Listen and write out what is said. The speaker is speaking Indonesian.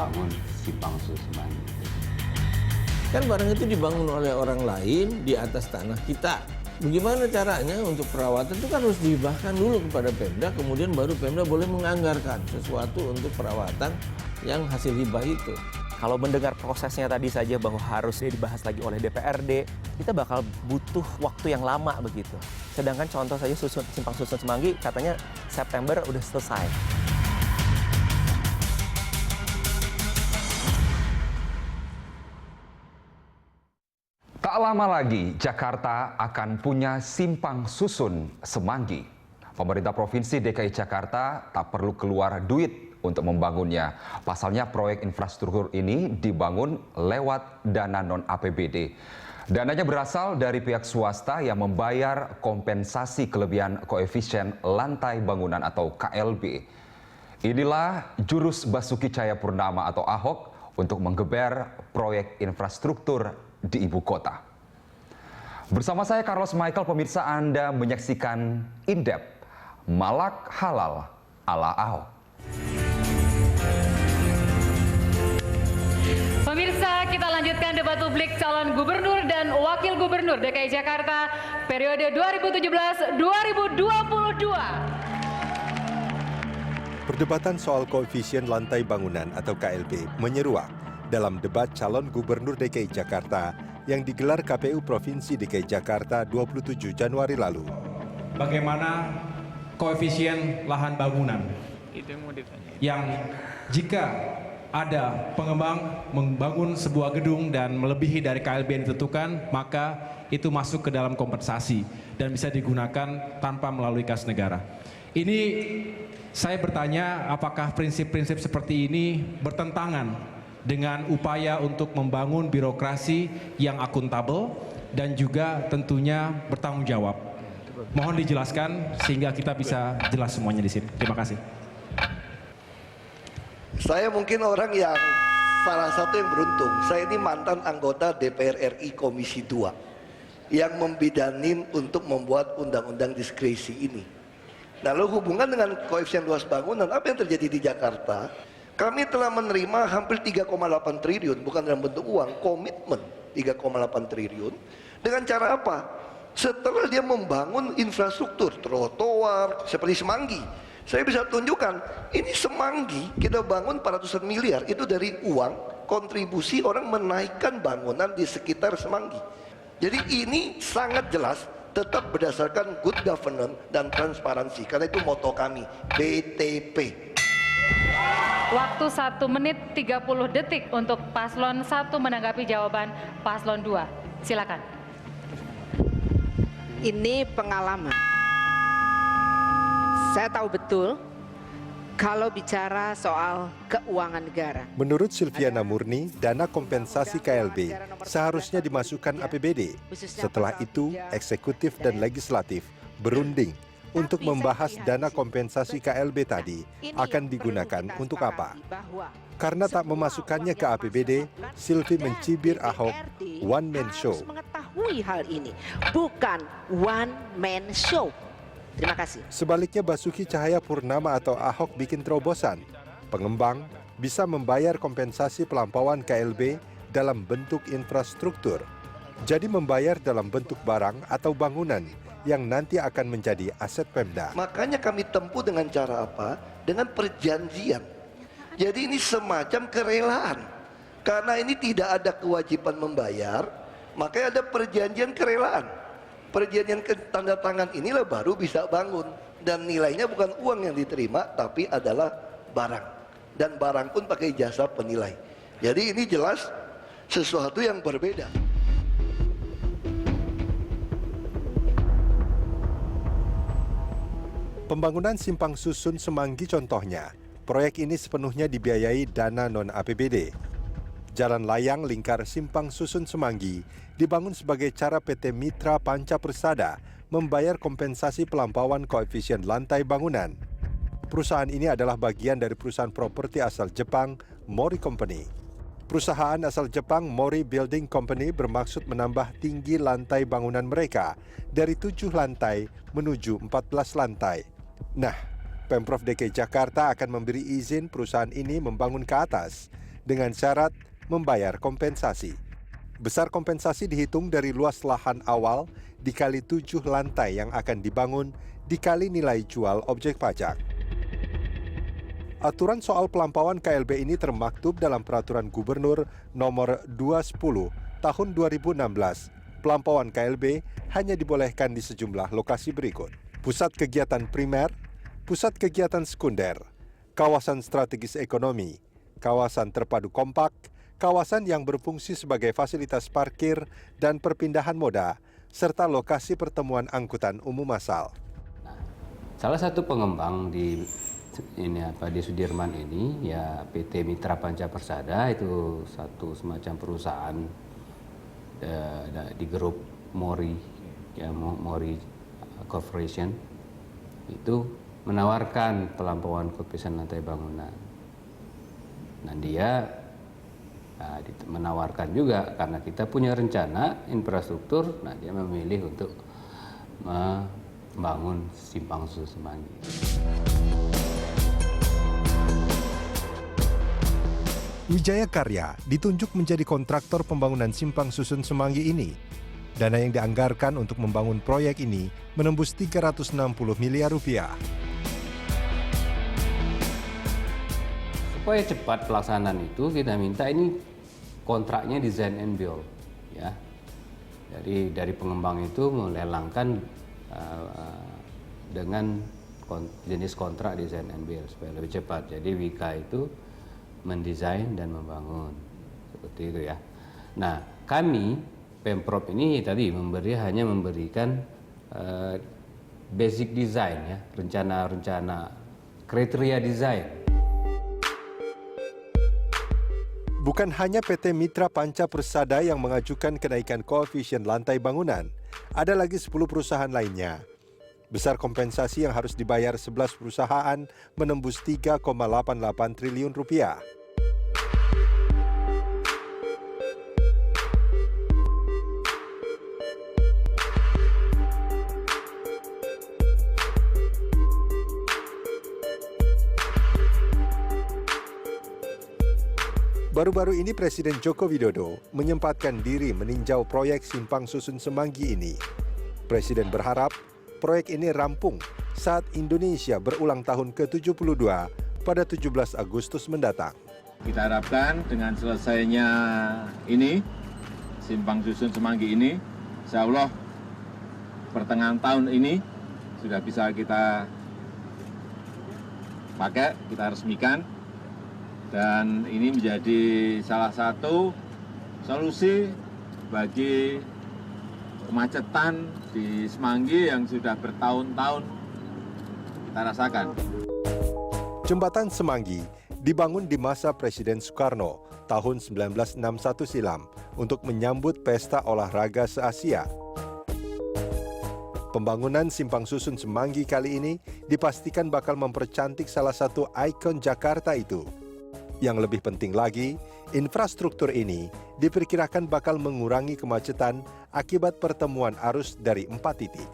membangun simpang susun Semanggi. Kan barang itu dibangun oleh orang lain di atas tanah kita. Bagaimana caranya untuk perawatan itu kan harus dihibahkan dulu kepada Pemda, kemudian baru Pemda boleh menganggarkan sesuatu untuk perawatan yang hasil hibah itu. Kalau mendengar prosesnya tadi saja bahwa harusnya dibahas lagi oleh DPRD, kita bakal butuh waktu yang lama begitu. Sedangkan contoh saja simpang susun Semanggi katanya September udah selesai. Tak lama lagi, Jakarta akan punya simpang susun Semanggi. Pemerintah Provinsi DKI Jakarta tak perlu keluar duit untuk membangunnya. Pasalnya proyek infrastruktur ini dibangun lewat dana non-APBD. Dananya berasal dari pihak swasta yang membayar kompensasi kelebihan koefisien lantai bangunan atau KLB. Inilah jurus Basuki Cahayapurnama atau Ahok untuk menggeber proyek infrastruktur di ibu kota. Bersama saya Carlos Michael, pemirsa, Anda menyaksikan Indep Malak Halal ala Ahok. Pemirsa, kita lanjutkan debat publik calon gubernur dan wakil gubernur DKI Jakarta periode 2017-2022. Perdebatan soal koefisien lantai bangunan atau KLB menyeruak dalam debat calon gubernur DKI Jakarta yang digelar KPU Provinsi DKI Jakarta 27 Januari lalu. Bagaimana koefisien lahan bangunan yang jika ada pengembang membangun sebuah gedung dan melebihi dari KLB yang ditentukan, maka itu masuk ke dalam kompensasi dan bisa digunakan tanpa melalui kas negara. Ini saya bertanya, apakah prinsip-prinsip seperti ini bertentangan dengan upaya untuk membangun birokrasi yang akuntabel dan juga tentunya bertanggung jawab? Mohon dijelaskan sehingga kita bisa jelas semuanya di sini. Terima kasih. Saya mungkin orang yang salah satu yang beruntung. Saya ini mantan anggota DPR RI Komisi 2 yang membidanin untuk membuat undang-undang diskresi ini. Nah, lalu hubungan dengan koefisien luas bangunan, apa yang terjadi di Jakarta? Kami telah menerima hampir 3,8 triliun, bukan dalam bentuk uang, komitmen 3,8 triliun. Dengan cara apa? Setelah dia membangun infrastruktur, trotoar, seperti Semanggi. Saya bisa tunjukkan, ini Semanggi kita bangun 400 miliar, itu dari uang kontribusi orang menaikkan bangunan di sekitar Semanggi. Jadi ini sangat jelas, tetap berdasarkan good governance dan transparansi, karena itu moto kami, BTP. Waktu 1 menit 30 detik untuk paslon 1 menanggapi jawaban paslon 2. Silakan. Ini pengalaman. Saya tahu betul kalau bicara soal keuangan negara. Menurut Silviana Murni, dana kompensasi KLB seharusnya dimasukkan APBD. Setelah itu, eksekutif dan legislatif berunding untuk membahas dana kompensasi KLB tadi akan digunakan untuk apa. Karena tak memasukkannya ke APBD, Silvi mencibir Ahok one man show. Mengetahui hal ini, bukan one man show. Terima kasih. Sebaliknya Basuki Cahayapurnama atau Ahok bikin terobosan. Pengembang bisa membayar kompensasi pelampauan KLB dalam bentuk infrastruktur. Jadi membayar dalam bentuk barang atau bangunan yang nanti akan menjadi aset Pemda. Makanya kami tempuh dengan cara apa? Dengan perjanjian. Jadi ini semacam kerelaan. Karena ini tidak ada kewajiban membayar, makanya ada perjanjian kerelaan. Perjanjian tanda tangan inilah baru bisa bangun. Dan nilainya bukan uang yang diterima, tapi adalah barang. Dan barang pun pakai jasa penilai. Jadi ini jelas sesuatu yang berbeda. Pembangunan simpang susun Semanggi contohnya. Proyek ini sepenuhnya dibiayai dana non-APBD. Jalan layang lingkar simpang susun Semanggi dibangun sebagai cara PT Mitra Panca Persada membayar kompensasi pelampauan koefisien lantai bangunan. Perusahaan ini adalah bagian dari perusahaan properti asal Jepang, Mori Company. Perusahaan asal Jepang, Mori Building Company, bermaksud menambah tinggi lantai bangunan mereka dari 7 lantai menuju 14 lantai. Nah, Pemprov DKI Jakarta akan memberi izin perusahaan ini membangun ke atas dengan syarat membayar kompensasi. Besar kompensasi dihitung dari luas lahan awal dikali 7 lantai yang akan dibangun dikali nilai jual objek pajak. Aturan soal pelampauan KLB ini termaktub dalam Peraturan Gubernur Nomor 210 Tahun 2016. Pelampauan KLB hanya dibolehkan di sejumlah lokasi berikut: pusat kegiatan primer, pusat kegiatan sekunder, kawasan strategis ekonomi, kawasan terpadu kompak, kawasan yang berfungsi sebagai fasilitas parkir dan perpindahan moda, serta lokasi pertemuan angkutan umum massal. Salah satu pengembang di Sudirman ini ya PT Mitra Panca Persada, itu satu semacam perusahaan di grup Mori, ya, Mori Corporation, itu menawarkan pelampauan kepisan lantai bangunan. Nah, dia menawarkan juga karena kita punya rencana infrastruktur, nah dia memilih untuk membangun Simpang Susun Semanggi. Wijaya Karya ditunjuk menjadi kontraktor pembangunan Simpang Susun Semanggi ini. Dana yang dianggarkan untuk membangun proyek ini menembus 360 miliar rupiah. Supaya cepat pelaksanaan itu, kita minta ini kontraknya design and build, ya. Jadi dari pengembang itu melelangkan dengan jenis kontrak design and build supaya lebih cepat. Jadi Wika itu mendesain dan membangun seperti itu, ya. Nah, kami Pemprov ini tadi hanya memberikan basic design, ya, rencana kriteria desain. Bukan hanya PT Mitra Panca Persada yang mengajukan kenaikan koefisien lantai bangunan, ada lagi 10 perusahaan lainnya. Besar kompensasi yang harus dibayar 11 perusahaan menembus 3,88 triliun rupiah. Baru-baru ini Presiden Joko Widodo menyempatkan diri meninjau proyek Simpang Susun Semanggi ini. Presiden berharap proyek ini rampung saat Indonesia berulang tahun ke-72 pada 17 Agustus mendatang. Kita harapkan dengan selesainya ini, Simpang Susun Semanggi ini, insya Allah pertengahan tahun ini sudah bisa kita pakai, kita resmikan. Dan ini menjadi salah satu solusi bagi kemacetan di Semanggi yang sudah bertahun-tahun kita rasakan. Jembatan Semanggi dibangun di masa Presiden Soekarno tahun 1961 silam untuk menyambut pesta olahraga se-Asia. Pembangunan Simpang Susun Semanggi kali ini dipastikan bakal mempercantik salah satu ikon Jakarta itu. Yang lebih penting lagi, infrastruktur ini diperkirakan bakal mengurangi kemacetan akibat pertemuan arus dari 4 titik.